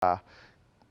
are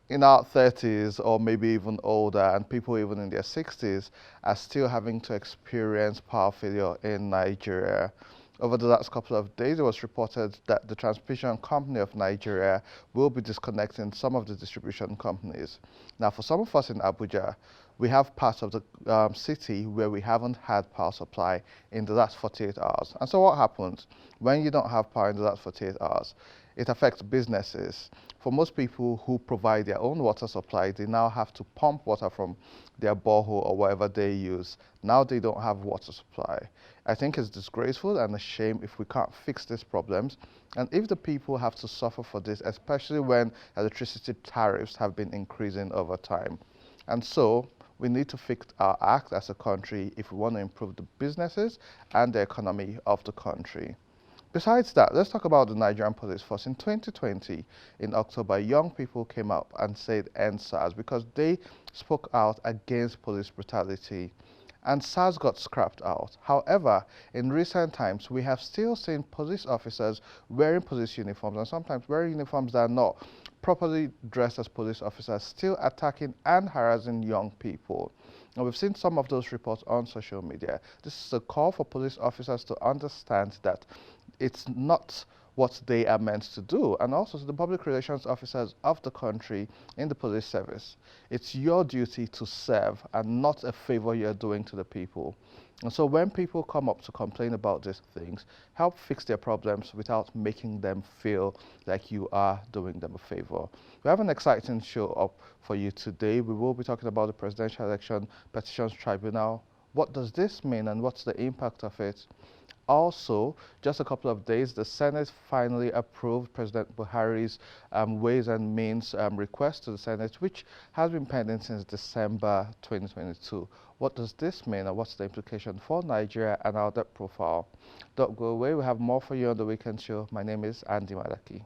in our 30s or maybe even older, and people even in their 60s are still having to experience power failure in Nigeria. Over the last couple of days, it was reported that the Transmission Company of Nigeria will be disconnecting some of the distribution companies. Now, for some of us in Abuja, we have parts of the city where we haven't had power supply in the last 48 hours. And so what happens when you don't have power in the last 48 hours? It affects businesses. For most people who provide their own water supply, they now have to pump water from their borehole or whatever they use. Now they don't have water supply. I think it's disgraceful and a shame if we can't fix these problems, and if the people have to suffer for this, especially when electricity tariffs have been increasing over time. And so we need to fix our act as a country if we want to improve the businesses and the economy of the country. Besides that, let's talk about the Nigerian Police Force. In 2020, in October, young people came up and said end SARS because they spoke out against police brutality. And SARS got scrapped out. However, in recent times, we have still seen police officers wearing police uniforms and sometimes wearing uniforms that are not properly dressed as police officers, still attacking and harassing young people. And we've seen some of those reports on social media. This is a call for police officers to understand that it's not what they are meant to do, and also to the public relations officers of the country in the police service. It's your duty to serve and not a favor you're doing to the people. And so when people come up to complain about these things, help fix their problems without making them feel like you are doing them a favor. We have an exciting show up for you today. We will be talking about the Presidential Election Petitions Tribunal. What does this mean and what's the impact of it? Also, just a couple of days, the Senate finally approved President Buhari's Ways and Means request to the Senate, which has been pending since December 2022. What does this mean, and what's the implication for Nigeria and our debt profile? Don't go away, we have more for you on the weekend show. My name is Andy Madaki.